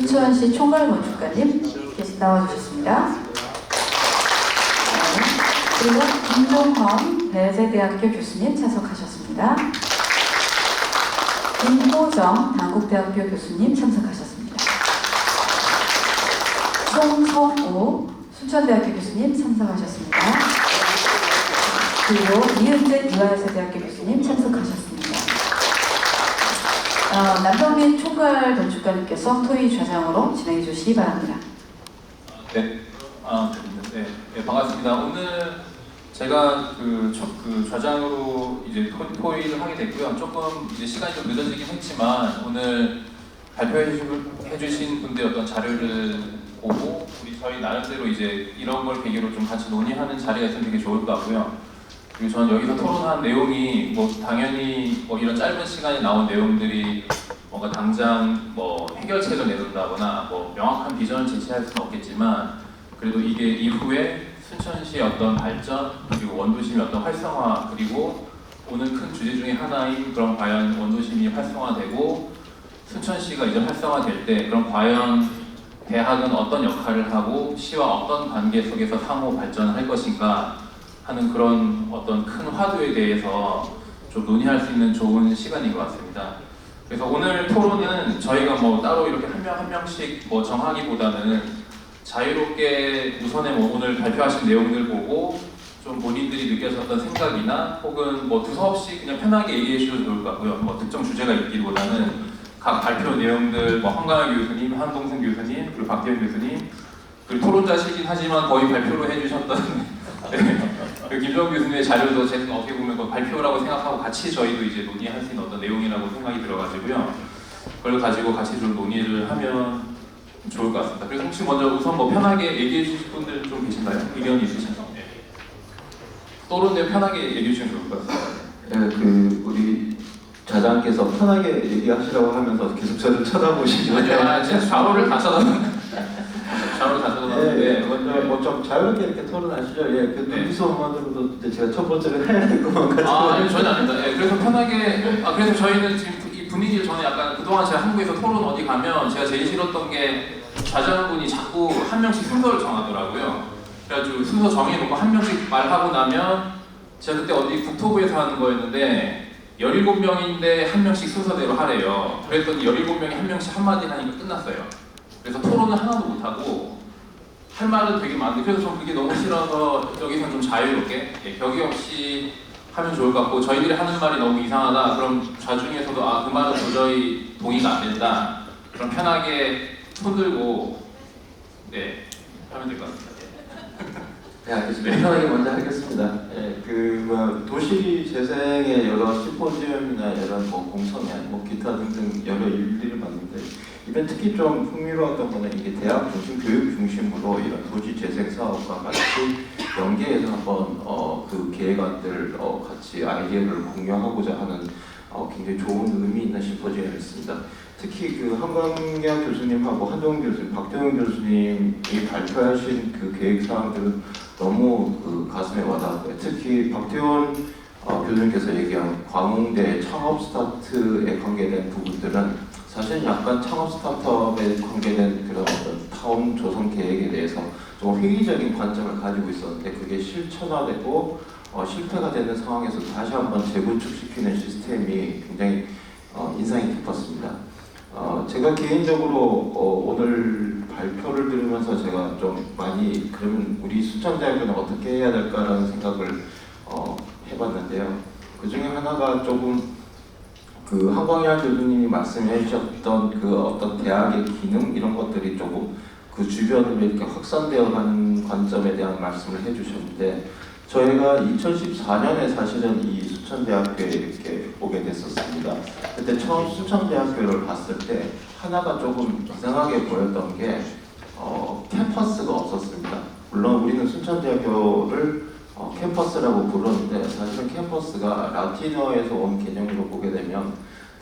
순천시 총괄 건축가님 나와주셨습니다. 네. 그리고 김종헌 배세대학교 교수님 참석하셨습니다. 김호정 단국대학교 교수님 참석하셨습니다. 송성우 순천대학교 교수님 참석하셨습니다. 그리고 이은재 유아세대학교 교수님 참석하셨습니다. 남병민 총괄 건축가님께서 토의 좌장으로 진행해 주시기 바랍니다. 네, 네, 반갑습니다. 오늘 제가 그 좌장으로 이제 토의를 하게 됐고요. 조금 이제 시간이 좀 늦어지긴 했지만 오늘 발표해 주신 분들의 어떤 자료를 보고 저희 나름대로 이제 이런 걸 계기로 좀 같이 논의하는 자리가 있으면 되게 좋을 것 같고요. 그리고 저는 여기서 토론한 내용이 뭐 당연히 뭐 이런 짧은 시간에 나온 내용들이 뭔가 당장 뭐 해결책을 내놓는다거나 뭐 명확한 비전을 제시할 수는 없겠지만 그래도 이게 이후에 순천시의 어떤 발전 그리고 원도심의 어떤 활성화 그리고 오늘 큰 주제 중에 하나인 그런 과연 원도심이 활성화되고 순천시가 이제 활성화될 때 그럼 과연 대학은 어떤 역할을 하고 시와 어떤 관계 속에서 상호 발전을 할 것인가 하는 그런 어떤 큰 화두에 대해서 좀 논의할 수 있는 좋은 시간인 것 같습니다. 그래서 오늘 토론은 저희가 뭐 따로 이렇게 한 명 한 명씩 뭐 정하기보다는 자유롭게 우선에 뭐 오늘 발표하신 내용들 보고 좀 본인들이 느꼈었던 생각이나 혹은 뭐 두서없이 그냥 편하게 얘기해 주셔도 좋을 것 같고요. 뭐 특정 주제가 있기보다는 각 발표 내용들 뭐 한강희 교수님, 한동승 교수님, 그리고 박태현 교수님 그리고 토론자시긴 하지만 거의 발표로 해주셨던 그 김정은 교수님의 자료도 제가 어떻게 보면 그 발표라고 생각하고 같이 저희도 이제 논의할 수 있는 어떤 내용이라고 생각이 들어가지고요. 그걸 가지고 같이 좀 논의를 하면 좋을 것 같습니다. 그래서 혹시 먼저 우선 뭐 편하게 얘기해 주실 분들 좀 계신가요? 의견이 있으신가요? 토론대 편하게 얘기해 주시면 좋을 것 같습니다. 네, 우리 자장께서 편하게 얘기하시라고 하면서 계속 저를 쳐다보시죠. 아니요, 제가 좌우를 다 쳐다봤는데. 네, 먼저 뭐 좀 자유롭게 이렇게 토론하시죠. 예, 그 둘이서 엄마들도 제가 첫 번째로 해야 될 것만 같아요. 아니 전혀 아닙니다. 예, 그래서 편하게 그래서 저희는 지금 이 분위기를 저는 약간 그동안 제가 한국에서 토론 어디 가면 제가 제일 싫었던 게 좌장분이 자꾸 한 명씩 순서를 정하더라고요. 그래가지고 순서 정해놓고 한 명씩 말하고 나면 제가 그때 어디 국토부에서 하는 거였는데 17명인데 한 명씩 순서대로 하래요. 그랬더니 17명이 한 명씩 한마디 하니까 끝났어요. 그래서 토론을 하나도 못하고 할 말은 되게 많은데 그래서 전 그게 너무 싫어서 여기서는 좀 자유롭게 격의 없이 하면 좋을 것 같고 저희들이 하는 말이 너무 이상하다 그럼 좌중에서도 그 말은 도저히 동의가 안 된다 그럼 편하게 손들고 네 하면 될 것 같습니다. 네, 알겠습니다. 편하게 먼저 하겠습니다. 예, 뭐 도시 재생의 여러 심포지엄이나 여러 뭐 공청회, 뭐 기타 등등 여러 일들을 봤는데 이번 특히 좀 흥미로웠던 거는 이게 대학 중심, 교육 중심으로 이런 도시 재생 사업과 같이 연계해서 한번 그 계획안들 같이 아이디어를 공유하고자 하는 굉장히 좋은 의미 있는 심포지엄이었습니다. 특히 그 한광야 교수님하고 한동훈 교수님, 박태현 교수님이 발표하신 그 계획 사항들은 너무 그 가슴에 와닿았고요. 특히 박태원 교수님께서 얘기한 광웅대 창업 스타트에 관계된 부분들은 사실 약간 창업 스타트업에 관계된 그런 어떤 타운 조성 계획에 대해서 좀 회의적인 관점을 가지고 있었는데 그게 실천화되고 실패가 되는 상황에서 다시 한번 재구축시키는 시스템이 굉장히 인상이 깊었습니다. 제가 개인적으로 오늘 발표를 들으면서 제가 좀 많이 그러면 우리 순천대학교는 어떻게 해야 될까라는 생각을 해봤는데요. 그 중에 하나가 조금 그 한광야 교수님이 말씀해 주셨던 그 어떤 대학의 기능 이런 것들이 조금 그 주변으로 이렇게 확산되어 가는 관점에 대한 말씀을 해주셨는데 저희가 2014년에 사실은 이 순천대학교에 이렇게 오게 됐었습니다. 그때 처음 순천대학교를 봤을 때 하나가 조금 이상하게 보였던 게 캠퍼스가 없었습니다. 물론 우리는 순천대학교를 캠퍼스라고 부르는데 사실은 캠퍼스가 라틴어에서 온 개념으로 보게 되면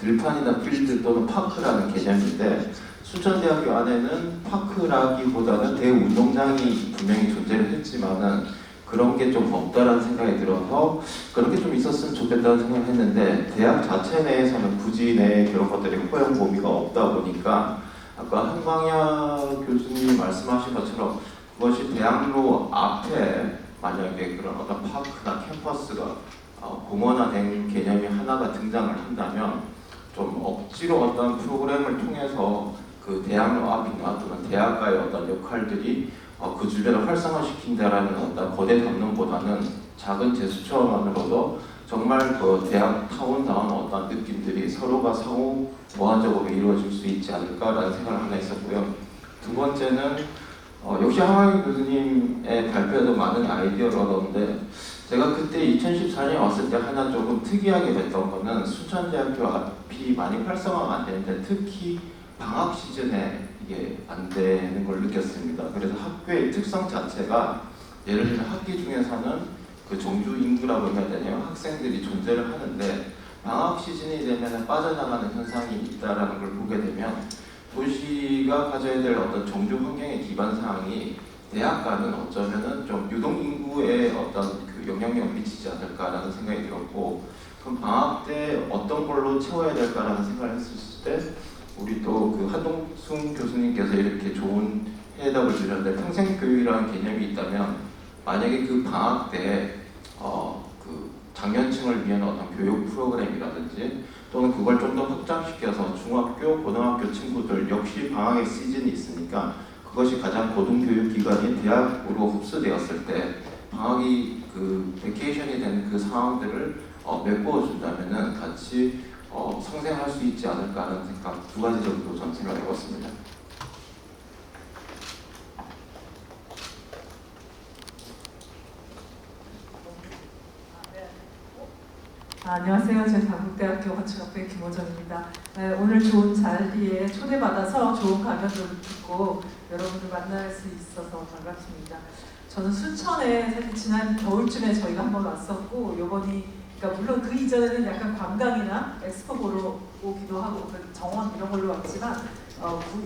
들판이나 필드 또는 파크라는 개념인데 순천대학교 안에는 파크라기보다는 대운동장이 분명히 존재를 했지만은 그런 게 좀 없다라는 생각이 들어서 그런 게 좀 있었으면 좋겠다는 생각을 했는데 대학 자체 내에서는 굳이 그런 것들이 허용 범위가 없다 보니까 아까 한광야 교수님이 말씀하신 것처럼 그것이 대학로 앞에 만약에 그런 어떤 파크나 캠퍼스가 공원화된 개념이 하나가 등장을 한다면 좀 억지로 어떤 프로그램을 통해서 그 대학로 앞이나 또는 대학가의 어떤 역할들이 그 주변을 활성화시킨다라는 어떤 거대 담론보다는 작은 제스처만으로도 정말 그 대학 타운다운 어떤 느낌들이 서로가 상호 보완적으로 이루어질 수 있지 않을까라는 생각을 하나 있었고요. 두 번째는 역시 한광희 교수님의 발표에도 많은 아이디어를 얻었는데 제가 그때 2014년에 왔을 때 하나 조금 특이하게 됐던 거는 순천대학교 앞이 많이 활성화가 안 되는데 특히 방학 시즌에 이게 안 되는 걸 느꼈습니다. 그래서 학교의 특성 자체가 예를 들면 학기 중에서는 그 정주 인구라고 해야 되나요? 학생들이 존재를 하는데 방학 시즌이 되면 빠져나가는 현상이 있다라는 걸 보게 되면 도시가 가져야 될 어떤 정주 환경의 기반 사항이 대학가는 어쩌면은 좀 유동 인구에 어떤 그 영향력을 미치지 않을까라는 생각이 들었고, 그럼 방학 때 어떤 걸로 채워야 될까라는 생각을 했을 때 우리 또 그 한동순 교수님께서 이렇게 좋은 해답을 주셨는데 평생교육이라는 개념이 있다면 만약에 그 방학 때 그 장년층을 위한 어떤 교육 프로그램이라든지 또는 그걸 좀 더 확장시켜서 중학교, 고등학교 친구들 역시 방학의 시즌이 있으니까 그것이 가장 고등교육 기관인 대학으로 흡수되었을 때 방학이 그 베케이션이 되는 그 상황들을 메꿔준다면은 같이 상생할 수 있지 않을까 하는 생각 두 가지 정도 전 생각해봤습니다. 안녕하세요. 저는 강북대학교 건축학부의 김호정입니다. 오늘 좋은 자리에 초대받아서 좋은 강연을 듣고 여러분들 만날 수 있어서 반갑습니다. 저는 순천에 사실 지난 겨울쯤에 저희가 한번 왔었고 요번이 그러니까 물론 그 이전에는 약간 관광이나 엑스포 보러 오기도 하고 정원 이런 걸로 왔지만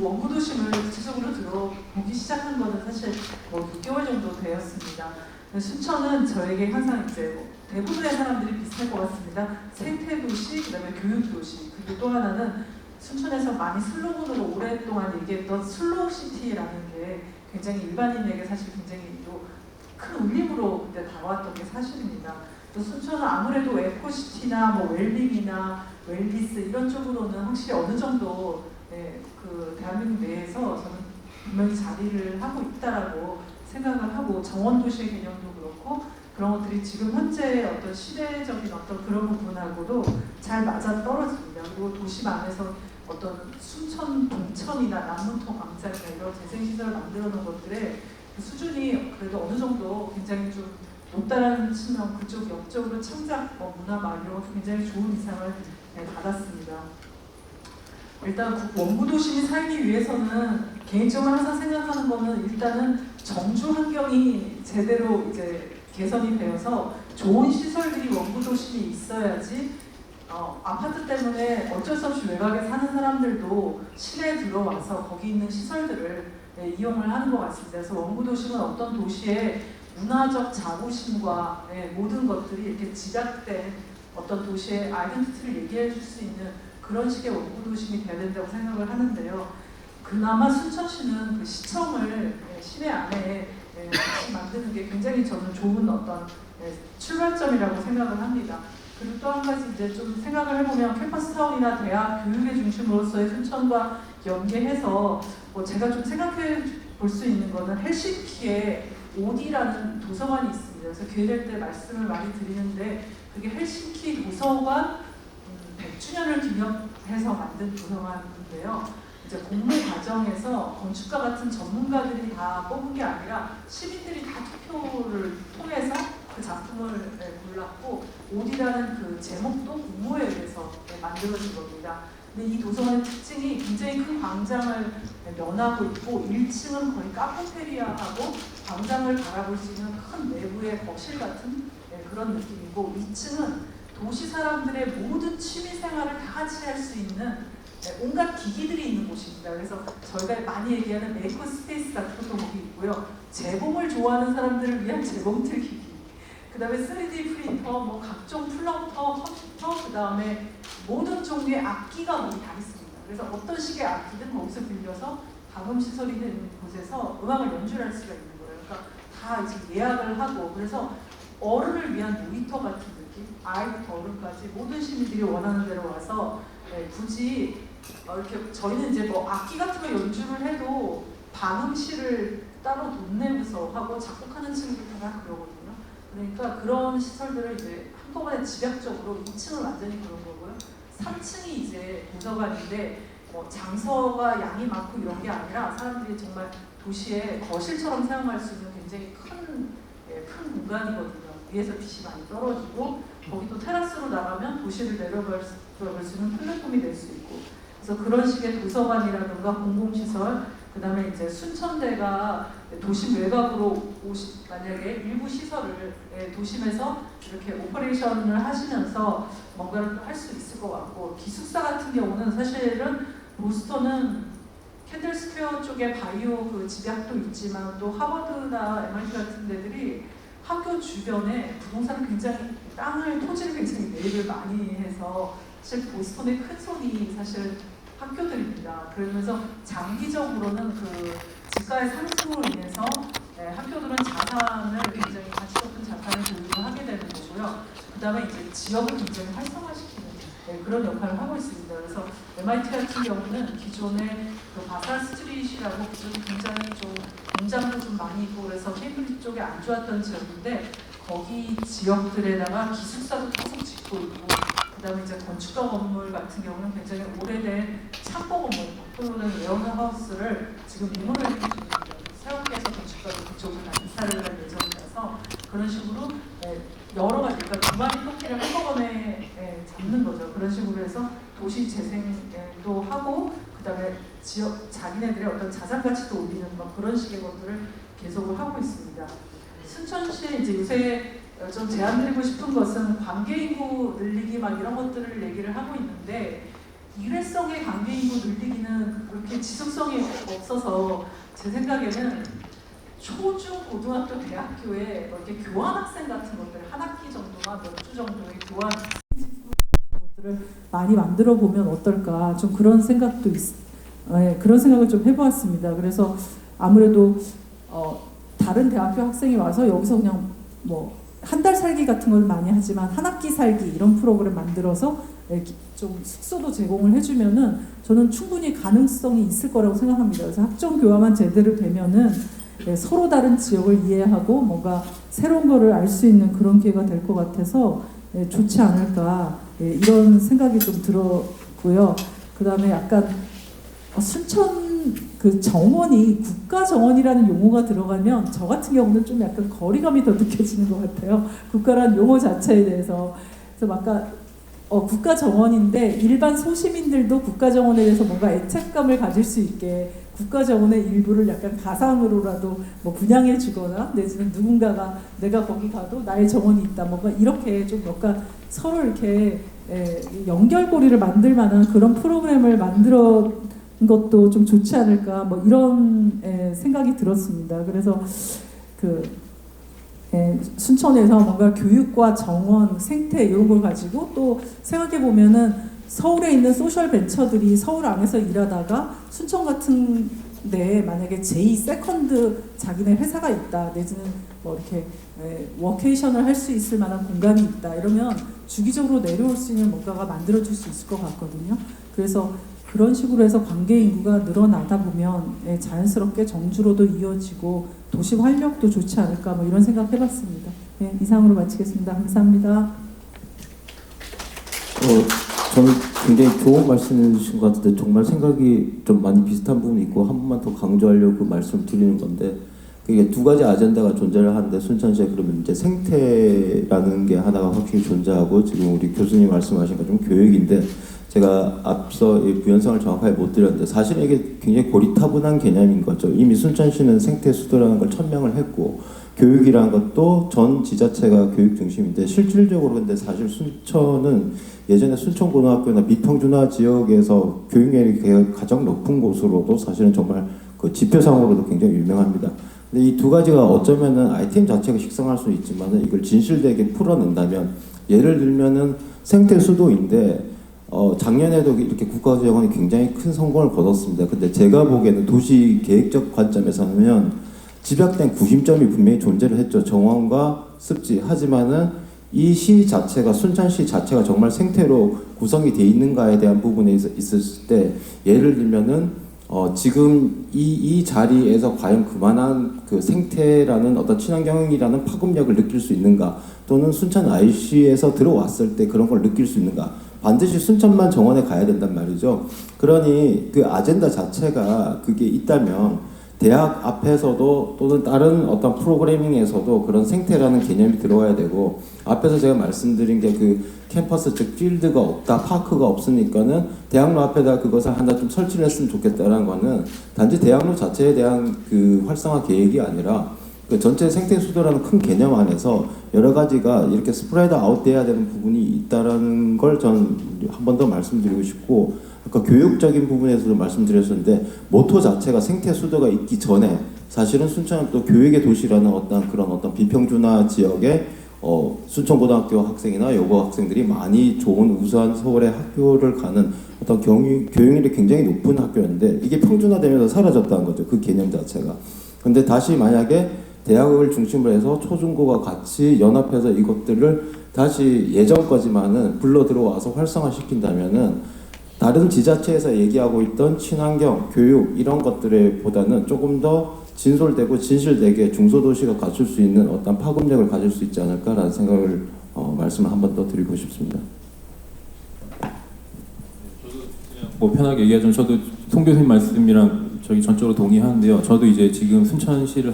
원구도심을 구체적으로 들어보기 시작한 거는 사실 6개월 정도 되었습니다. 순천은 저에게 항상 이제 대부분의 사람들이 비슷할 것 같습니다. 생태도시, 그다음에 교육도시, 그리고 또 하나는 순천에서 많이 슬로건으로 오랫동안 얘기했던 슬로우시티라는 게 굉장히 일반인에게 사실 굉장히 또 큰 울림으로 그때 다가왔던 게 사실입니다. 또 순천은 아무래도 에코시티나 뭐 웰빙이나 웰비스 이런 쪽으로는 확실히 어느 정도 그 대한민국 내에서 저는 분명히 자리를 하고 있다라고 생각을 하고 정원도시의 개념도 그렇고 그런 것들이 지금 현재 어떤 시대적인 어떤 그런 부분하고도 잘 맞아 떨어집니다. 그리고 도심 안에서 어떤 순천 동천이나 남문터 광장이나 이런 재생시설을 만들어 놓은 것들의 그 수준이 그래도 어느 정도 굉장히 좀 높다라는 측면 그쪽 역적으로 창작, 문화 막 이런 것도 굉장히 좋은 이상을 받았습니다. 일단 원구도심이 살기 위해서는 개인적으로 항상 생각하는 거는 일단은 정주 환경이 제대로 이제 개선이 되어서 좋은 시설들이 원구도심이 있어야지 아파트 때문에 어쩔 수 없이 외곽에 사는 사람들도 시내에 들어와서 거기 있는 시설들을 이용을 하는 것 같습니다. 그래서 원구도심은 어떤 도시의 문화적 자부심과 모든 것들이 이렇게 집약된 어떤 도시의 아이덴티티를 얘기해 줄 수 있는 그런 식의 원구도심이 돼야 된다고 생각을 하는데요. 그나마 순천시는 그 시청을 시내 안에 같이 만드는 게 굉장히 저는 좋은 어떤 출발점이라고 생각을 합니다. 그리고 또 한 가지 이제 좀 생각을 해보면 캠퍼스 타운이나 대학 교육의 중심으로서의 순천과 연계해서 제가 좀 생각해 볼 수 있는 거는 헬싱키에 오디라는 도서관이 있습니다. 그래서 기회 될 때 말씀을 많이 드리는데 그게 헬싱키 도서관 100주년을 기념해서 만든 도서관인데요. 이제 공모 과정에서 건축가 같은 전문가들이 다 뽑은 게 아니라 시민들이 다 투표를 통해서 그 작품을 골랐고 오디라는 그 제목도 공모에 의해서 만들어진 겁니다. 근데 이 도서관의 특징이 굉장히 큰 광장을 면하고 있고 1층은 거의 카페테리아하고 광장을 바라볼 수 있는 큰 내부의 거실 같은 그런 느낌이고 2층은 도시 사람들의 모든 취미 생활을 다 같이 할 수 있는 온갖 기기들이 있는 곳입니다. 그래서 저희가 많이 얘기하는 메이커 스페이스 같은 것도 거기 있고요. 재봉을 좋아하는 사람들을 위한 재봉틀 기기, 그 다음에 3D 프린터, 각종 플런터, 컴퓨터, 그 다음에 모든 종류의 악기가 거기 다 있습니다. 그래서 어떤 식의 악기든 거기서 빌려서 방음 시설이 되는 곳에서 음악을 연주할 수가 있는 거예요. 그러니까 다 이제 예약을 하고 그래서 어른을 위한 놀이터 같은 느낌, 아이부터 어른까지 모든 시민들이 원하는 대로 와서 굳이 이렇게 저희는 이제 뭐 악기 같은 거 연주를 해도 방음실을 따로 돈 내면서 하고 작곡하는 친구들 다 그러거든요. 그러니까 그런 시설들을 이제 한꺼번에 집약적으로 2층은 완전히 그런 거고요. 3층이 이제 도서관인데 뭐 장소가 양이 많고 이런 게 아니라 사람들이 정말 도시의 거실처럼 사용할 수 있는 굉장히 큰 공간이거든요. 위에서 빛이 많이 떨어지고 거기도 테라스로 나가면 도시를 내려볼 수 있는 플랫폼이 될 수 있고 그래서 그런 식의 도서관이라든가 공공시설 그 다음에 이제 순천대가 도심 외곽으로 만약에 일부 시설을 도심에서 이렇게 오퍼레이션을 하시면서 뭔가를 할 수 있을 것 같고 기숙사 같은 경우는 사실은 보스턴은 캔들 스퀘어 쪽에 바이오 그 집약도 있지만 또 하버드나 MIT 같은 데들이 학교 주변에 부동산을 굉장히 토지를 굉장히 매입을 많이 해서 사실 보스턴의 큰 손이 사실 학교들입니다. 그러면서 장기적으로는 그 집가의 상승으로 인해서 학교들은 자산을 굉장히 가치 높은 자산을 보유를 하게 되는 거고요. 그 다음에 이제 지역을 굉장히 활성화시키는 그런 역할을 하고 있습니다. 그래서 MIT 같은 경우는 기존의 그 바사 스트릿이라고 굉장히 좀 공장도 좀 많이 있고 그래서 케임브리지 쪽에 안 좋았던 지역인데 거기 지역들에다가 기숙사도 계속 짓고 있고 그 다음에 이제 건축가 건물 같은 경우는 굉장히 오래된 창고 건물, 또는 웨어하우스를 지금 리모델링 중입니다. 새롭게 해서 건축가도 그쪽으로 이사를 할 예정이라서 그런 식으로 여러 가지, 그러니까 두 마리 토끼를 한꺼번에 잡는 거죠. 그런 식으로 해서 도시 재생도 하고 그 다음에 지역 자기네들의 어떤 자산 가치도 올리는 막 그런 식의 것들을 계속을 하고 있습니다. 순천시에 이제 요새 좀 제안드리고 싶은 것은 관계인구 늘리기 막 이런 것들을 얘기를 하고 있는데 일회성의 관계인구 늘리기는 그렇게 지속성이 없어서 제 생각에는 초중 고등학교 대학교에 이렇게 교환 학생 같은 것들 한 학기 정도나 몇 주 정도의 교환 것들을 많이 만들어 보면 어떨까 좀 그런 생각도 그런 생각을 좀 해보았습니다. 그래서 아무래도 다른 대학교 학생이 와서 여기서 그냥 뭐 한 달 살기 같은 걸 많이 하지만 한 학기 살기 이런 프로그램 만들어서 좀 숙소도 제공을 해주면은 저는 충분히 가능성이 있을 거라고 생각합니다. 그래서 학종 교화만 제대로 되면은 서로 다른 지역을 이해하고 뭔가 새로운 거를 알 수 있는 그런 기회가 될 것 같아서 좋지 않을까 이런 생각이 좀 들었고요. 그 다음에 약간 순천 그 정원이 국가 정원이라는 용어가 들어가면 저 같은 경우는 좀 약간 거리감이 더 느껴지는 것 같아요. 국가라는 용어 자체에 대해서. 그래서 아까 국가 정원인데 일반 소시민들도 국가 정원에 대해서 뭔가 애착감을 가질 수 있게 국가 정원의 일부를 약간 가상으로라도 뭐 분양해 주거나 내지는 누군가가 내가 거기 가도 나의 정원이 있다 뭔가 이렇게 좀 뭔가 서로 이렇게 연결고리를 만들 만한 그런 프로그램을 만들어 것도 좀 좋지 않을까 뭐 이런 생각이 들었습니다. 그래서 순천에서 뭔가 교육과 정원, 생태 이런 걸 가지고 또 생각해 보면은 서울에 있는 소셜 벤처들이 서울 안에서 일하다가 순천 같은 데에 만약에 제2, 세컨드 자기네 회사가 있다 내지는 뭐 이렇게 워케이션을 할 수 있을 만한 공간이 있다 이러면 주기적으로 내려올 수 있는 뭔가가 만들어질 수 있을 것 같거든요. 그래서 그런 식으로 해서 관계 인구가 늘어나다 보면 자연스럽게 정주로도 이어지고 도시 활력도 좋지 않을까 뭐 이런 생각 해봤습니다. 네, 이상으로 마치겠습니다. 감사합니다. 저는 굉장히 좋은 말씀해 주신 것 같은데 정말 생각이 좀 많이 비슷한 부분이 있고 한 번만 더 강조하려고 말씀을 드리는 건데 그게 두 가지 아젠다가 존재를 하는데 순천시에 그러면 이제 생태라는 게 하나가 확실히 존재하고 지금 우리 교수님 말씀하신 것좀 교육인데 제가 앞서 부연성을 정확하게 못 드렸는데 사실 이게 굉장히 고리타분한 개념인 거죠. 이미 순천시는 생태 수도라는 걸 천명을 했고 교육이라는 것도 전 지자체가 교육 중심인데 실질적으로 근데 사실 순천은 예전에 순천고등학교나 미평준화 지역에서 교육열이 가장 높은 곳으로도 사실은 정말 그 지표상으로도 굉장히 유명합니다. 근데 이 두 가지가 어쩌면은 아이템 자체가 식상할 수 있지만은 이걸 진실되게 풀어낸다면 예를 들면은 생태 수도인데 작년에도 이렇게 국가도시정원이 굉장히 큰 성공을 거뒀습니다. 근데 제가 보기에는 도시 계획적 관점에서는 집약된 구심점이 분명히 존재를 했죠. 정원과 습지. 하지만은 이 시 자체가, 순천시 자체가 정말 생태로 구성이 돼 있는가에 대한 부분에 있었을 때, 예를 들면은 지금 이 자리에서 과연 그만한 그 생태라는 어떤 친환경이라는 파급력을 느낄 수 있는가, 또는 순천 IC에서 들어왔을 때 그런 걸 느낄 수 있는가. 반드시 순천만 정원에 가야 된단 말이죠. 그러니 그 아젠다 자체가 그게 있다면 대학 앞에서도 또는 다른 어떤 프로그래밍에서도 그런 생태라는 개념이 들어와야 되고, 앞에서 제가 말씀드린 게 그 캠퍼스 즉 필드가 없다, 파크가 없으니까는 대학로 앞에다 그것을 하나 좀 설치를 했으면 좋겠다라는 거는 단지 대학로 자체에 대한 그 활성화 계획이 아니라 그 전체 생태 수도라는 큰 개념 안에서 여러 가지가 이렇게 스프레드 아웃돼야 되는 부분이 있다라는 걸 전 한 번 더 말씀드리고 싶고, 아까 교육적인 부분에서도 말씀드렸었는데 모토 자체가 생태 수도가 있기 전에 사실은 순천은 또 교육의 도시라는 어떤 비평준화 지역에 순천고등학교 학생이나 여고 학생들이 많이 좋은 우수한 서울의 학교를 가는 어떤 교육률이 굉장히 높은 학교였는데 이게 평준화되면서 사라졌다는 거죠. 그 개념 자체가. 근데 다시 만약에 대학을 중심으로 해서 초중고가 같이 연합해서 이것들을 다시 예전 거지만은 불러 들어와서 활성화시킨다면은 다른 지자체에서 얘기하고 있던 친환경, 교육 이런 것들에 보다는 조금 더 진솔되고 진실되게 중소도시가 갖출 수 있는 어떤 파급력을 가질 수 있지 않을까라는 생각을 말씀을 한 번 더 드리고 싶습니다. 저도 그냥 뭐 편하게 얘기하자면 저도 송 교수님 말씀이랑 저기 전적으로 동의하는데요. 저도 이제 지금 순천시를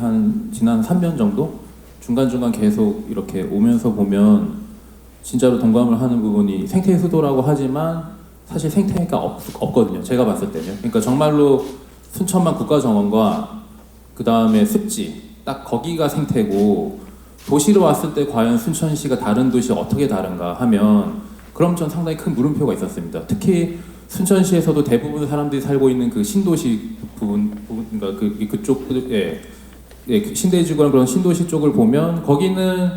지난 3년 정도 중간중간 계속 이렇게 오면서 보면 진짜로 동감을 하는 부분이 생태 수도라고 하지만 사실 생태가 없거든요. 제가 봤을 때는. 그러니까 정말로 순천만 국가정원과 그 다음에 습지 딱 거기가 생태고, 도시로 왔을 때 과연 순천시가 다른 도시 어떻게 다른가 하면 그럼 전 상당히 큰 물음표가 있었습니다. 특히 순천시에서도 대부분 사람들이 살고 있는 그 신도시 부분 그러니까 그쪽 그 신대지구나 그런 신도시 쪽을 보면 거기는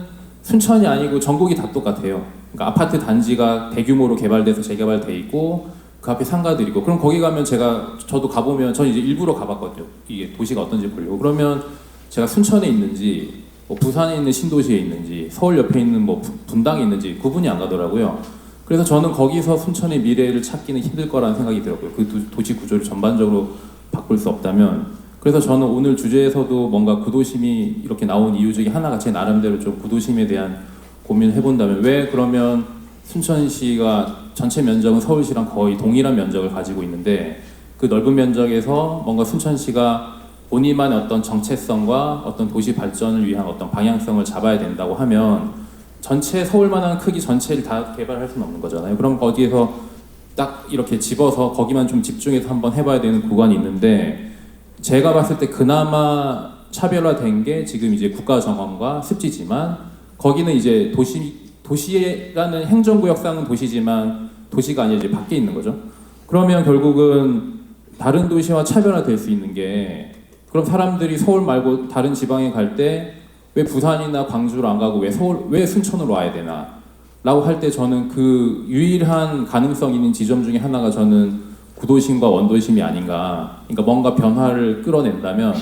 순천이 아니고 전국이 다 똑같아요. 그러니까 아파트 단지가 대규모로 개발돼서 재개발돼 있고 그 앞에 상가들이고, 그럼 거기 가면 저도 가보면, 전 이제 일부러 가봤거든요. 이게 도시가 어떤지 보려고. 그러면 제가 순천에 있는지 뭐 부산에 있는 신도시에 있는지 서울 옆에 있는 뭐 분당에 있는지 구분이 안 가더라고요. 그래서 저는 거기서 순천의 미래를 찾기는 힘들 거라는 생각이 들었고요. 그 도시 구조를 전반적으로 바꿀 수 없다면. 그래서 저는 오늘 주제에서도 뭔가 구도심이 이렇게 나온 이유 중에 하나가 제 나름대로 좀 구도심에 대한 고민을 해본다면, 왜 그러면 순천시가 전체 면적은 서울시랑 거의 동일한 면적을 가지고 있는데 그 넓은 면적에서 뭔가 순천시가 본인만의 어떤 정체성과 어떤 도시 발전을 위한 어떤 방향성을 잡아야 된다고 하면 전체 서울만한 크기 전체를 다 개발할 수는 없는 거잖아요. 그럼 거기에서 딱 이렇게 집어서 거기만 좀 집중해서 한번 해봐야 되는 구간이 있는데, 제가 봤을 때 그나마 차별화된 게 지금 이제 국가정원과 습지지만, 거기는 이제 도시라는 행정구역상은 도시지만 도시가 아니라 이제 밖에 있는 거죠. 그러면 결국은 다른 도시와 차별화될 수 있는 게, 그럼 사람들이 서울 말고 다른 지방에 갈 때 왜 부산이나 광주로 안 가고 왜 순천으로 와야 되나? 라고 할 때 저는 그 유일한 가능성 있는 지점 중에 하나가 저는 구도심과 원도심이 아닌가. 그러니까 뭔가 변화를 끌어낸다면,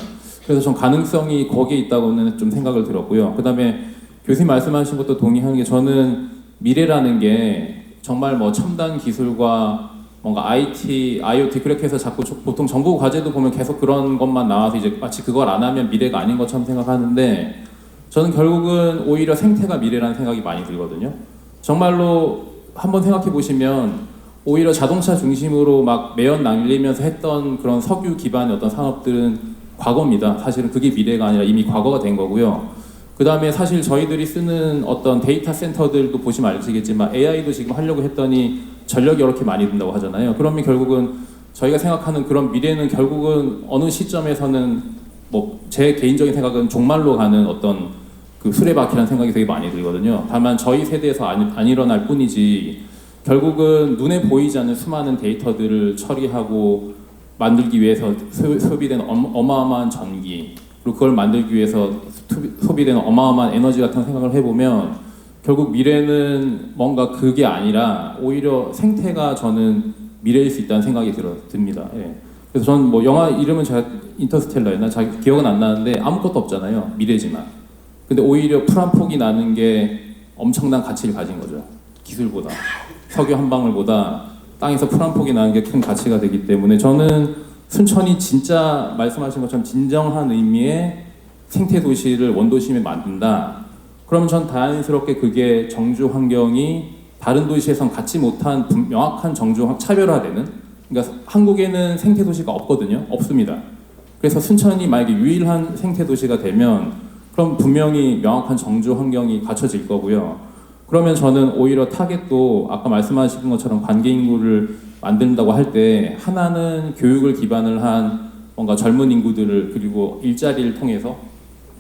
그래서 전 가능성이 거기에 있다고는 좀 생각을 들었고요. 그 다음에 교수님 말씀하신 것도 동의하는 게, 저는 미래라는 게 정말 뭐 첨단 기술과 뭔가 IT, IoT 그렇게 해서 자꾸 보통 정보 과제도 보면 계속 그런 것만 나와서 이제 마치 그걸 안 하면 미래가 아닌 것처럼 생각하는데, 저는 결국은 오히려 생태가 미래라는 생각이 많이 들거든요. 정말로 한번 생각해 보시면 오히려 자동차 중심으로 막 매연 날리면서 했던 그런 석유 기반의 어떤 산업들은 과거입니다. 사실은 그게 미래가 아니라 이미 과거가 된 거고요. 그 다음에 사실 저희들이 쓰는 어떤 데이터 센터들도 보시면 아시겠지만 AI도 지금 하려고 했더니 전력이 이렇게 많이 든다고 하잖아요. 그러면 결국은 저희가 생각하는 그런 미래는 결국은 어느 시점에서는 뭐 제 개인적인 생각은 종말로 가는 어떤 그 수레바퀴라는 생각이 되게 많이 들거든요. 다만 저희 세대에서 안 일어날 뿐이지, 결국은 눈에 보이지 않는 수많은 데이터들을 처리하고 만들기 위해서 소비되는 어마어마한 전기, 그리고 그걸 만들기 위해서 소비되는 어마어마한 에너지 같은 생각을 해보면 결국 미래는 뭔가 그게 아니라 오히려 생태가 저는 미래일 수 있다는 생각이 듭니다. 예. 그래서 저는 뭐 영화 이름은 제가 인터스텔라였나 잘 기억은 안 나는데 아무것도 없잖아요. 미래지만. 근데 오히려 풀 한 폭이 나는 게 엄청난 가치를 가진 거죠. 기술보다 석유 한 방울보다 땅에서 풀 한 폭이 나는 게 큰 가치가 되기 때문에 저는 순천이 진짜 말씀하신 것처럼 진정한 의미의 생태 도시를 원도심에 만든다. 그러면 전 자연스럽게 그게 정주 환경이 다른 도시에선 갖지 못한 명확한 정주 차별화되는, 그러니까 한국에는 생태 도시가 없거든요. 없습니다. 그래서 순천이 만약에 유일한 생태 도시가 되면 그럼 분명히 명확한 정주 환경이 갖춰질 거고요. 그러면 저는 오히려 타겟도 아까 말씀하신 것처럼 관계 인구를 만든다고 할 때 하나는 교육을 기반을 한 뭔가 젊은 인구들을 그리고 일자리를 통해서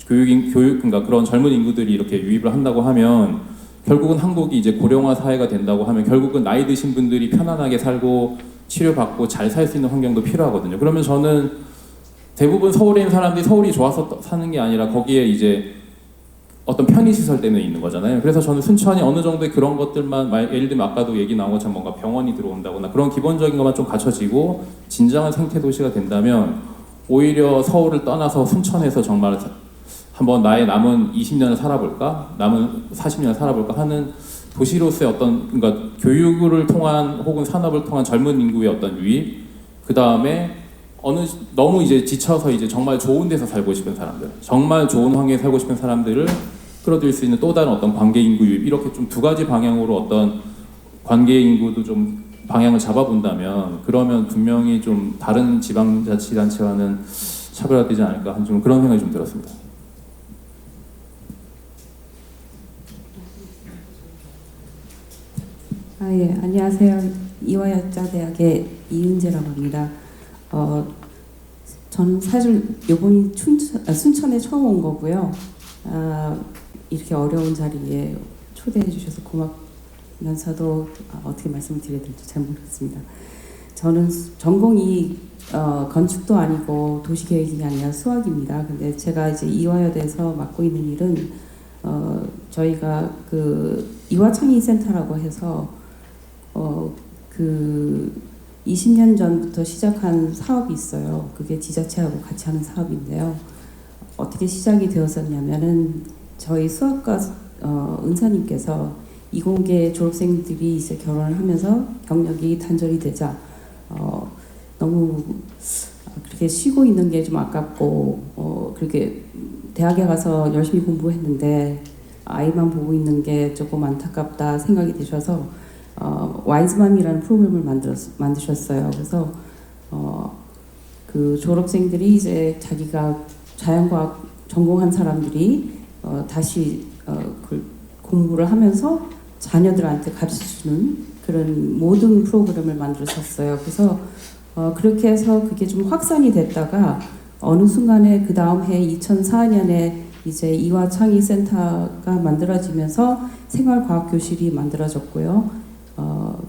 그러니까 그런 젊은 인구들이 이렇게 유입을 한다고 하면 결국은 한국이 이제 고령화 사회가 된다고 하면 결국은 나이 드신 분들이 편안하게 살고 치료받고 잘 살 수 있는 환경도 필요하거든요. 그러면 저는 대부분 서울에 있는 사람들이 서울이 좋아서 사는 게 아니라 거기에 이제 어떤 편의시설 때문에 있는 거잖아요. 그래서 저는 순천이 어느 정도의 그런 것들만, 예를 들면 아까도 얘기 나온 것처럼 뭔가 병원이 들어온다거나 그런 기본적인 것만 좀 갖춰지고 진정한 생태 도시가 된다면 오히려 서울을 떠나서 순천에서 정말 한번 나의 남은 20년을 살아볼까? 남은 40년을 살아볼까? 하는 도시로서의 어떤, 그러니까 교육을 통한 혹은 산업을 통한 젊은 인구의 어떤 유입, 그 다음에 너무 이제 지쳐서 이제 정말 좋은 데서 살고 싶은 사람들, 정말 좋은 환경에 살고 싶은 사람들을 끌어들일 수 있는 또 다른 어떤 관계 인구 유입, 이렇게 좀 두 가지 방향으로 어떤 관계 인구도 좀 방향을 잡아본다면 그러면 분명히 좀 다른 지방자치단체와는 차별화되지 않을까 하는 좀 그런 생각이 좀 들었습니다. 예, 안녕하세요. 이화여자대학의 이은재라고 합니다. 저는 사실 이번이 순천에 처음 온 거고요. 이렇게 어려운 자리에 초대해 주셔서 고맙면서도 어떻게 말씀을 드려야 될지 잘 모르겠습니다. 저는 전공이 건축도 아니고 도시계획이 아니라 수학입니다. 근데 제가 이제 이화여대에서 맡고 있는 일은 저희가 그 이화창의센터라고 해서 그 20년 전부터 시작한 사업이 있어요. 그게 지자체하고 같이 하는 사업인데요. 어떻게 시작이 되었었냐면은 저희 수학과 은사님께서 이공계 졸업생들이 이제 결혼을 하면서 경력이 단절이 되자 너무 그렇게 쉬고 있는 게 좀 아깝고 그렇게 대학에 가서 열심히 공부했는데 아이만 보고 있는 게 조금 안타깝다 생각이 드셔서 와이즈맘이라는 프로그램을 만드셨어요. 그래서 그 졸업생들이 이제 자기가 자연과학 전공한 사람들이 다시 그 공부를 하면서 자녀들한테 가르쳐주는 그런 모든 프로그램을 만드셨어요. 그래서 그렇게 해서 그게 좀 확산이 됐다가 어느 순간에 그 다음 해 2004년에 이제 이화창의센터가 만들어지면서 생활과학교실이 만들어졌고요.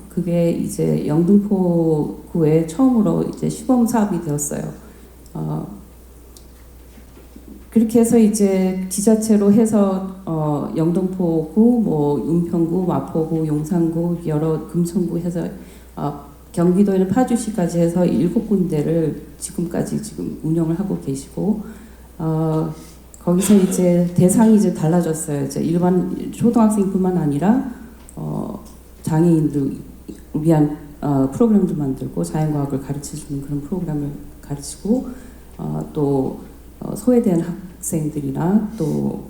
그게 이제 영등포구에 처음으로 이제 시범 사업이 되었어요. 그렇게 해서 이제 지자체로 해서 영등포구, 뭐 은평구, 마포구, 용산구, 여러 금천구 해서 경기도에는 파주시까지 해서 7군데를 지금까지 지금 운영을 하고 계시고 거기서 이제 대상이 이제 달라졌어요. 이제 일반 초등학생뿐만 아니라 장애인들 위한 프로그램도 만들고 자연과학을 가르쳐주는 그런 프로그램을 가르치고 또 소외된 학생들이나 또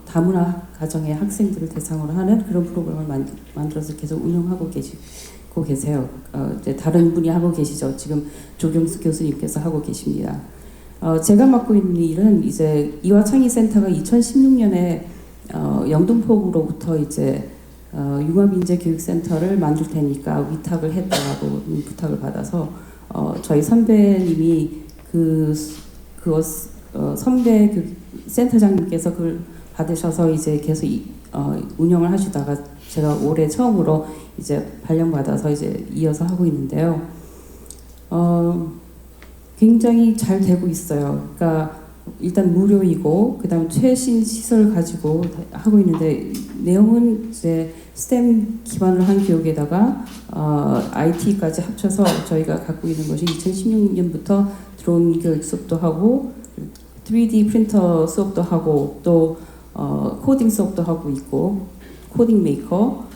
다문화 가정의 학생들을 대상으로 하는 그런 프로그램을 만들어서 계속 운영하고 계세요. 이제 다른 분이 하고 계시죠. 지금 조경수 교수님께서 하고 계십니다. 제가 맡고 있는 일은 이제 이화창의센터가 2016년에 영등포구로부터 이제 융합인재교육센터를 만들 테니까 위탁을 해달라고 부탁을 받아서 저희 선배님이 선배 센터장님께서 그걸 받으셔서 이제 계속 운영을 하시다가 제가 올해 처음으로 이제 발령받아서 이제 이어서 하고 있는데요. 굉장히 잘 되고 있어요. 그러니까 일단 무료이고 그다음 최신 시설을 가지고 하고 있는데 내용은 이제 스템 기반을 한 교육에다가 IT까지 합쳐서 저희가 갖고 있는 것이 2016년부터 드론 교육 수업도 하고 3D 프린터 수업도 하고 또 코딩 수업도 하고 있고 코딩 메이커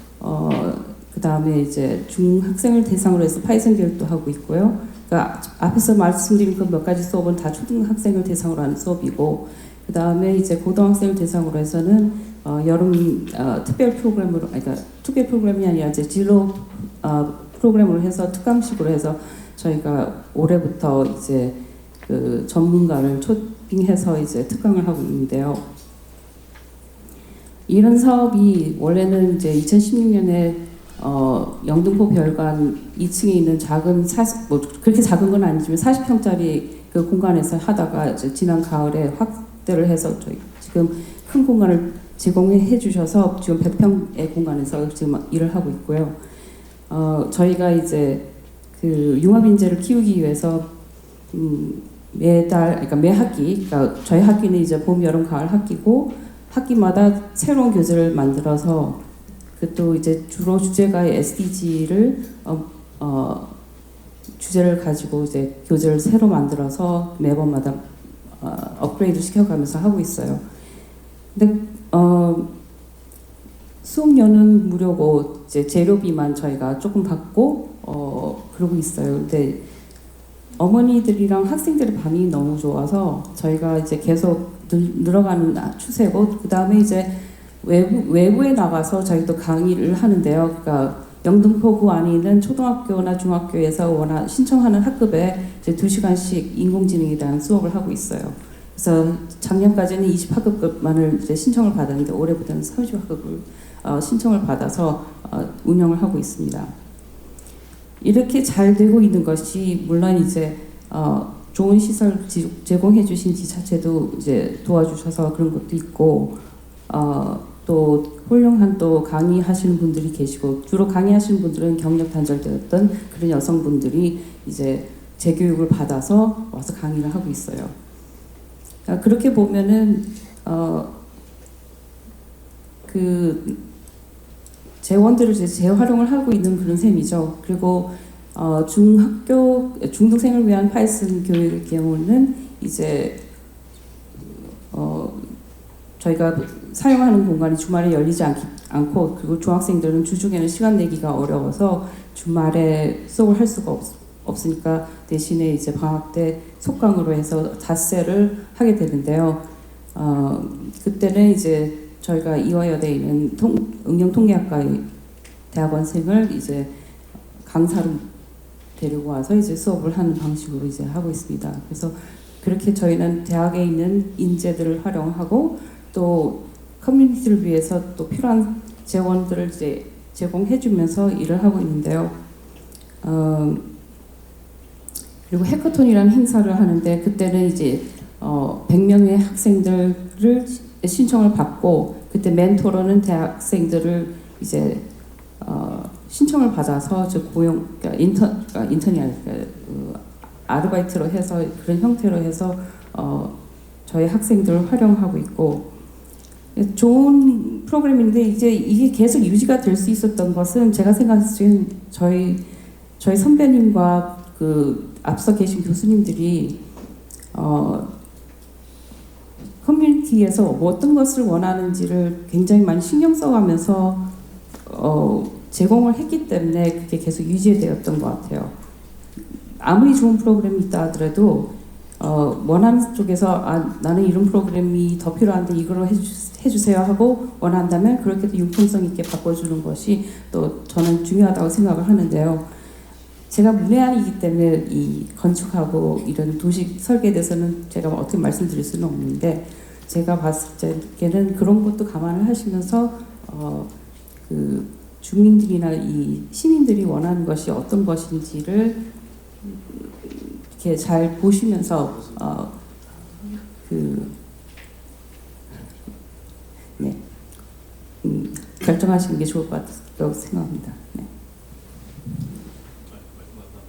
그 다음에 이제 중학생을 대상으로 해서 파이썬 교육도 하고 있고요. 그러니까 앞에서 말씀드린 그 몇 가지 수업은 다 초등학생을 대상으로 하는 수업이고 그 다음에 이제 고등학생을 대상으로 해서는 여름 특별 프로그램으로 그러니까 특별 프로그램이 아니라 이제 진로 프로그램으로 해서 특강식으로 해서 저희가 올해부터 이제 그 전문가를 초빙해서 이제 특강을 하고 있는데요. 이런 사업이 원래는 이제 2016년에 영등포 별관 2층에 있는 작은 뭐 그렇게 작은 건 아니지만 40평짜리 그 공간에서 하다가 이제 지난 가을에 확대를 해서 저희 지금 큰 공간을 제공해 주셔서 지금 100평의 공간에서 지금 일을 하고 있고요. 저희가 이제 그 융합 인재를 키우기 위해서 매달 그러니까 매 학기 그러니까 저희 학기는 이제 봄, 여름, 가을 학기고 학기마다 새로운 교재를 만들어서 그 또 이제 주로 주제가 SDG를 주제를 가지고 이제 교재를 새로 만들어서 매번마다 업그레이드 시켜가면서 하고 있어요. 근데 수업료는 무료고 이제 재료비만 저희가 조금 받고 그러고 있어요. 근데 어머니들이랑 학생들의 반응이 너무 좋아서 저희가 이제 계속 늘어가는 추세고 그 다음에 이제 외부에 나가서 저희도 강의를 하는데요. 그러니까 영등포구 안에 있는 초등학교나 중학교에서 신청하는 학급에 이제 2시간씩 인공지능에 대한 수업을 하고 있어요. 그래서 작년까지는 20학급만을 이제 신청을 받았는데 올해부터는 30학급을 신청을 받아서 운영을 하고 있습니다. 이렇게 잘 되고 있는 것이 물론 이제 좋은 시설 제공해 주신 지자체도 이제 도와주셔서 그런 것도 있고 또 훌륭한 또 강의하시는 분들이 계시고 주로 강의하시는 분들은 경력 단절되었던 그런 여성분들이 이제 재교육을 받아서 와서 강의를 하고 있어요. 그렇게 보면은 그 재원들을 이제 재활용을 하고 있는 그런 셈이죠. 그리고 중등생을 위한 파이썬 교육의 경우는 이제 저희가 사용하는 공간이 주말에 열리지 않고 그리고 중학생들은 주중에는 시간 내기가 어려워서 주말에 수업을 할 수가 없으니까 대신에 이제 방학 때 속강으로 해서 닷새를 하게 되는데요. 그때는 이제 저희가 이화여대에 있는 응용통계학과의 대학원생을 이제 강사로 데리고 와서 이제 수업을 하는 방식으로 이제 하고 있습니다. 그래서 그렇게 저희는 대학에 있는 인재들을 활용하고 또 커뮤니티를 위해서 또 필요한 재원들을 이제 제공해주면서 일을 하고 있는데요. 그리고 해커톤이라는 행사를 하는데 그때는 이제 100명의 학생들을 신청을 받고 그때 멘토로는 대학생들을 이제 신청을 받아서 저 고용 그러니까 인턴이 아니라 아르바이트로 해서 그런 형태로 해서 저희 학생들을 활용하고 있고 좋은 프로그램인데 이제 이게 계속 유지가 될 수 있었던 것은 제가 생각했을 때 저희 선배님과 그 앞서 계신 교수님들이 커뮤니티에서 어떤 것을 원하는지를 굉장히 많이 신경 써가면서 제공을 했기 때문에 그게 계속 유지되었던 것 같아요. 아무리 좋은 프로그램이 있다 하더라도 원하는 쪽에서 나는 이런 프로그램이 더 필요한데 이걸로 해주세요 하고 원한다면 그렇게도 융통성 있게 바꿔주는 것이 또 저는 중요하다고 생각을 하는데요. 제가 문외한이기 때문에 이 건축하고 이런 도시 설계에 대해서는 제가 어떻게 말씀드릴 수는 없는데 제가 봤을 때는 그런 것도 감안을 하시면서 그 주민들이나 이 시민들이 원하는 것이 어떤 것인지를 이렇게 잘 보시면서 결정하시는 게 좋을 것 같다고 생각합니다. 네.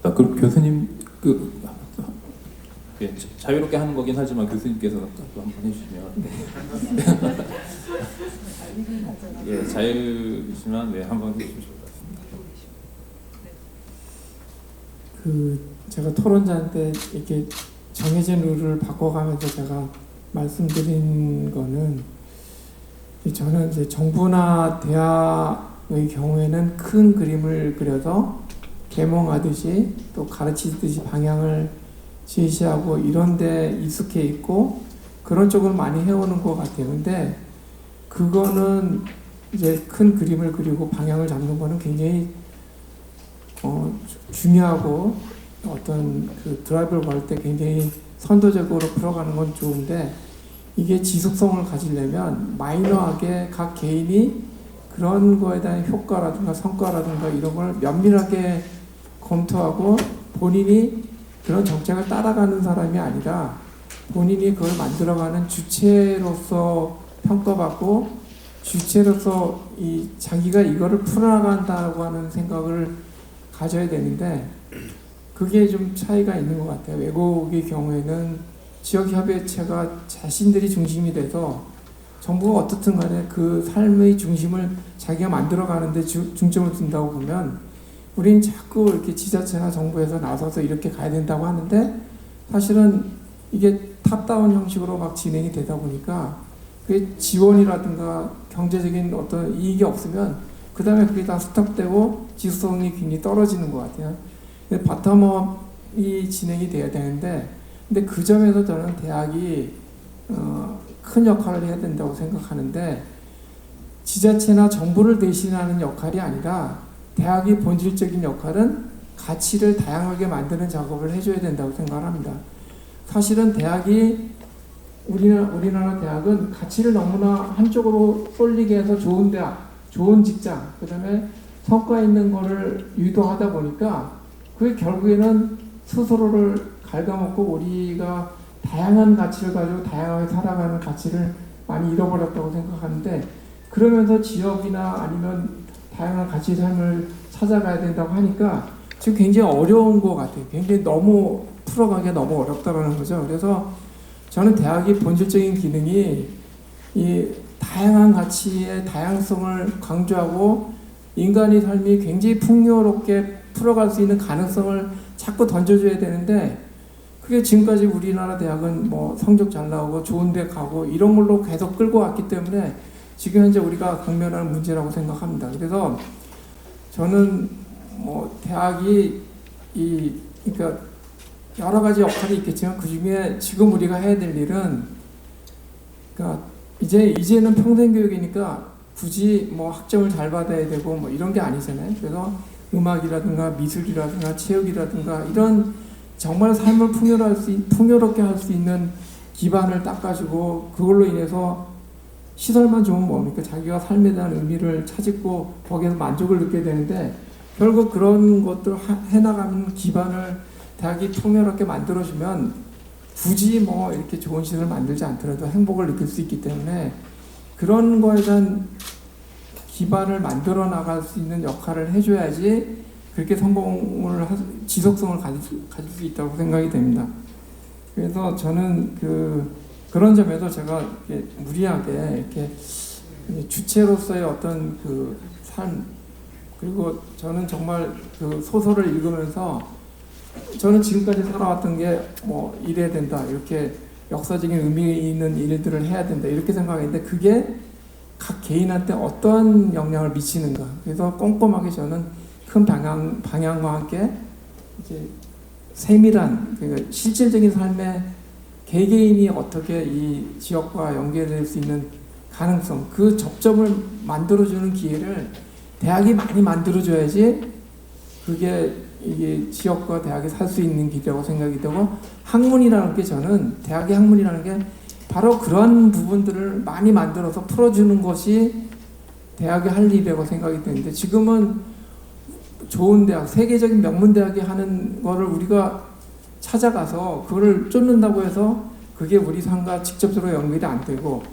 그 교수님 예, 자유롭게 하는 거긴 하지만 교수님께서 또 한번 해주시면 예, 자유시면 네, 한번 해주시면 좋을 것 같습니다. 제가 토론자한테 이렇게 정해진 룰을 바꿔가면서 제가 말씀드린 거는 저는 이제 정부나 대학의 경우에는 큰 그림을 그려서 계몽하듯이 또 가르치듯이 방향을 제시하고 이런 데 익숙해 있고 그런 쪽을 많이 해오는 것 같아요. 근데 그거는 이제 큰 그림을 그리고 방향을 잡는 거는 굉장히 중요하고 어떤 그 드라이브를 걸 때 굉장히 선도적으로 풀어가는 건 좋은데 이게 지속성을 가지려면 마이너하게 각 개인이 그런 거에 대한 효과라든가 성과라든가 이런 걸 면밀하게 검토하고 본인이 그런 정책을 따라가는 사람이 아니라 본인이 그걸 만들어가는 주체로서 평가받고 주체로서 이 자기가 이거를 풀어나간다고 하는 생각을 가져야 되는데 그게 좀 차이가 있는 것 같아요. 외국의 경우에는 지역협의체가 자신들이 중심이 돼서 정부가 어떻든 간에 그 삶의 중심을 자기가 만들어가는데 중점을 둔다고 보면 우린 자꾸 이렇게 지자체나 정부에서 나서서 이렇게 가야 된다고 하는데 사실은 이게 탑다운 형식으로 막 진행이 되다 보니까 그게 지원이라든가 경제적인 어떤 이익이 없으면 그 다음에 그게 다 스톱되고 지속성이 굉장히 떨어지는 것 같아요. 바텀업이 진행이 돼야 되는데 근데 그 점에서 저는 대학이 큰 역할을 해야 된다고 생각하는데 지자체나 정부를 대신하는 역할이 아니라 대학의 본질적인 역할은 가치를 다양하게 만드는 작업을 해줘야 된다고 생각합니다. 사실은 대학이 우리나라 대학은 가치를 너무나 한쪽으로 쏠리게 해서 좋은 대학, 좋은 직장, 그 다음에 성과 있는 거를 유도하다 보니까 그게 결국에는 스스로를 갉아먹고 우리가 다양한 가치를 가지고 다양하게 살아가는 가치를 많이 잃어버렸다고 생각하는데 그러면서 지역이나 아니면 다양한 가치의 삶을 찾아가야 된다고 하니까 지금 굉장히 어려운 것 같아요. 굉장히 너무 풀어가기가 너무 어렵다는 거죠. 그래서 저는 대학의 본질적인 기능이 이 다양한 가치의 다양성을 강조하고 인간의 삶이 굉장히 풍요롭게 풀어갈 수 있는 가능성을 자꾸 던져줘야 되는데 그게 지금까지 우리나라 대학은 뭐 성적 잘 나오고 좋은 데 가고 이런 걸로 계속 끌고 왔기 때문에 지금 현재 우리가 당면하는 문제라고 생각합니다. 그래서 저는 뭐 대학이 그러니까 여러 가지 역할이 있겠지만 그 중에 지금 우리가 해야 될 일은 그러니까 이제는 평생 교육이니까 굳이 뭐 학점을 잘 받아야 되고 뭐 이런 게 아니잖아요. 그래서 음악이라든가 미술이라든가 체육이라든가 이런 정말 삶을 풍요롭게 할 수 있는 기반을 닦아주고 그걸로 인해서 시설만 좋으면 뭡니까? 자기가 삶에 대한 의미를 찾고 거기에서 만족을 느끼게 되는데 결국 그런 것들 해나가는 기반을 대학이 풍요롭게 만들어주면 굳이 뭐 이렇게 좋은 시설을 만들지 않더라도 행복을 느낄 수 있기 때문에 그런 거에 대한 기반을 만들어 나갈 수 있는 역할을 해줘야지 그렇게 지속성을 가질 수 있다고 생각이 됩니다. 그래서 저는 그런 점에서 제가 이렇게 무리하게 이렇게 주체로서의 어떤 그 삶 그리고 저는 정말 그 소설을 읽으면서 저는 지금까지 살아왔던 게 뭐 이래야 된다 이렇게 역사적인 의미 있는 일들을 해야 된다 이렇게 생각했는데 그게 각 개인한테 어떤 영향을 미치는가 그래서 꼼꼼하게 저는 큰 방향과 함께 이제 세밀한 그러니까 실질적인 삶의 개개인이 어떻게 이 지역과 연결될 수 있는 가능성 그 접점을 만들어주는 기회를 대학이 많이 만들어줘야지 그게 이게 지역과 대학이 살 수 있는 길이라고 생각이 되고 학문이라는 게 저는 대학의 학문이라는 게 바로 그런 부분들을 많이 만들어서 풀어주는 것이 대학이 할 일이라고 생각이 되는데 지금은 좋은 대학, 세계적인 명문 대학이 하는 거를 우리가 찾아가서 그거를 쫓는다고 해서 그게 우리 삶과 직접적으로 연결이 안 되고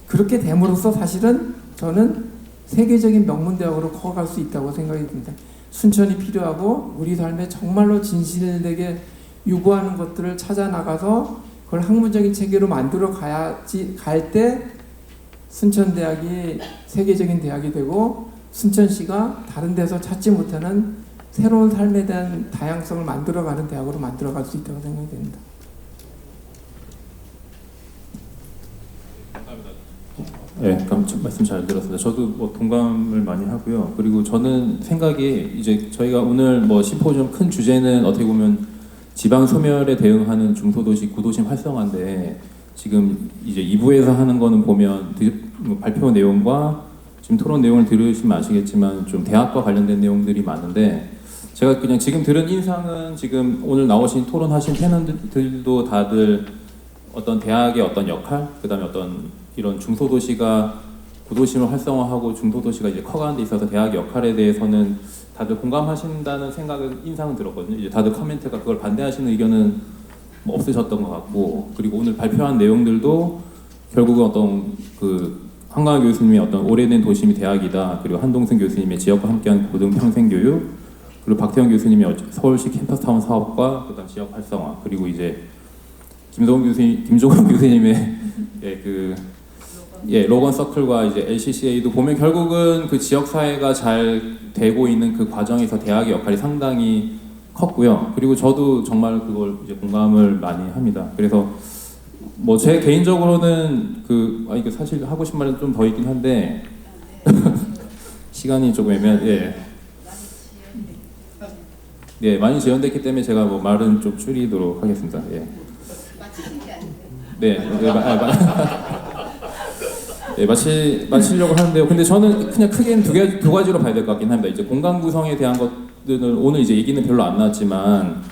그렇게 됨으로써 사실은 저는 세계적인 명문 대학으로 커갈 수 있다고 생각이 듭니다. 순천이 필요하고 우리 삶에 정말로 진실되게 요구하는 것들을 찾아 나가서 그걸 학문적인 체계로 만들어 가야지 갈 때 순천대학이 세계적인 대학이 되고 순천시가 다른 데서 찾지 못하는 새로운 삶에 대한 다양성을 만들어가는 대학으로 만들어갈 수 있다고 생각이 됩니다. 네, 말씀 잘 들었습니다. 저도 뭐 동감을 많이 하고요. 그리고 저는 생각이 이제 저희가 오늘 뭐 심포지엄 큰 주제는 어떻게 보면 지방 소멸에 대응하는 중소도시 구도심 활성화인데 지금 이제 2부에서 하는 거는 보면 발표 내용과 지금 토론 내용을 들으시면 아시겠지만 좀 대학과 관련된 내용들이 많은데 제가 그냥 지금 들은 인상은 지금 오늘 나오신 토론하신 패널들도 다들 어떤 대학의 어떤 역할, 그다음에 어떤 이런 중소도시가 구도심을 활성화하고 중소도시가 이제 커가는 데 있어서 대학의 역할에 대해서는 다들 공감하신다는 생각은 인상은 들었거든요. 이제 다들 커멘트가 그걸 반대하시는 의견은 뭐 없으셨던 것 같고, 그리고 오늘 발표한 내용들도 결국은 어떤 그 한강호 교수님의 어떤 오래된 도심이 대학이다, 그리고 한동승 교수님의 지역과 함께한 고등 평생 교육, 그리고 박태원 교수님의 서울시 캠퍼스타운 사업과 그다음 지역 활성화, 그리고 이제 김종원 교수님의 로건 서클과 이제 LCCA도 보면 결국은 그 지역 사회가 잘 되고 있는 그 과정에서 대학의 역할이 상당히 컸고요. 그리고 저도 정말 그걸 이제 공감을 많이 합니다. 그래서 뭐 제 개인적으로는 이게 사실 하고 싶은 말은 좀 더 있긴 한데 시간이 조금 많이 지연됐기 때문에 제가 뭐 말은 좀 줄이도록 하겠습니다. 예. 마치려고 하는데요. 근데 저는 그냥 크게는 두 가지로 봐야 될 것 같긴 합니다. 이제 공간 구성에 대한 것들은 오늘 이제 얘기는 별로 안 나왔지만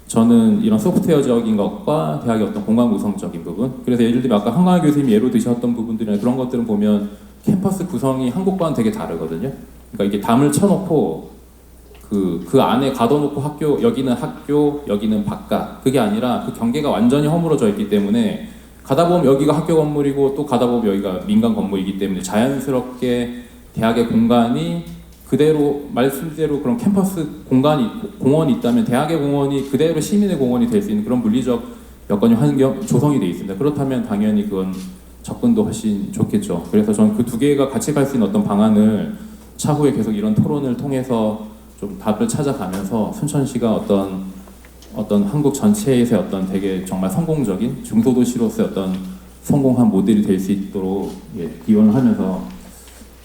저는 이런 소프트웨어적인 것과 대학의 어떤 공간 구성적인 부분. 그래서 예를 들면 아까 한강호 교수님이 예로 드셨던 부분들이나 그런 것들은 보면 캠퍼스 구성이 한국과는 되게 다르거든요. 그러니까 이게 담을 쳐놓고 그 안에 가둬놓고 여기는 바깥. 그게 아니라 그 경계가 완전히 허물어져 있기 때문에 가다 보면 여기가 학교 건물이고 또 가다 보면 여기가 민간 건물이기 때문에 자연스럽게 대학의 공간이 그대로 말씀대로 그런 캠퍼스 공원이 있다면 대학의 공원이 그대로 시민의 공원이 될 수 있는 그런 물리적 여건이 조성이 되어 있습니다. 그렇다면 당연히 그건 접근도 훨씬 좋겠죠. 그래서 저는 그 두 개가 같이 갈 수 있는 어떤 방안을 차후에 계속 이런 토론을 통해서 좀 답을 찾아가면서 순천시가 어떤 한국 전체에서의 어떤 되게 정말 성공적인 중소도시로서의 어떤 성공한 모델이 될 수 있도록 기원을 하면서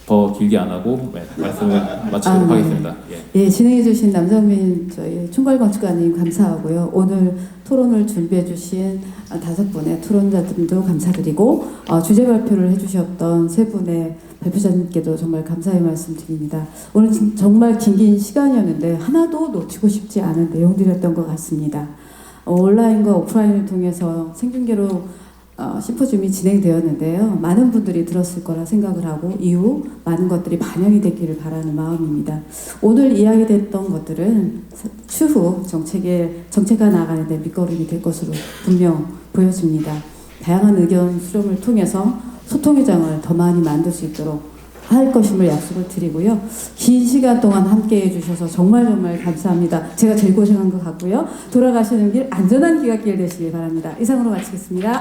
더 길게 안 하고 말씀을 마치도록 하겠습니다. 진행해주신 남정민 저희 총괄건축관님 감사하고요. 오늘 토론을 준비해주신 5분의 토론자들도 감사드리고 주제 발표를 해주셨던 3분의 발표자님께도 정말 감사의 말씀드립니다. 오늘 정말 긴 시간이었는데 하나도 놓치고 싶지 않은 내용들이었던 것 같습니다. 온라인과 오프라인을 통해서 생중계로 심포지움이 진행되었는데요. 많은 분들이 들었을 거라 생각을 하고 이후 많은 것들이 반영이 됐기를 바라는 마음입니다. 오늘 이야기됐던 것들은 추후 정책화 나가는 데 밑거름이 될 것으로 분명 보여집니다. 다양한 의견 수렴을 통해서 소통의 장을 더 많이 만들 수 있도록 할 것임을 약속을 드리고요. 긴 시간 동안 함께 해주셔서 정말 감사합니다. 제가 제일 고생한 것 같고요. 돌아가시는 길 안전한 귀갓길 되시길 바랍니다. 이상으로 마치겠습니다.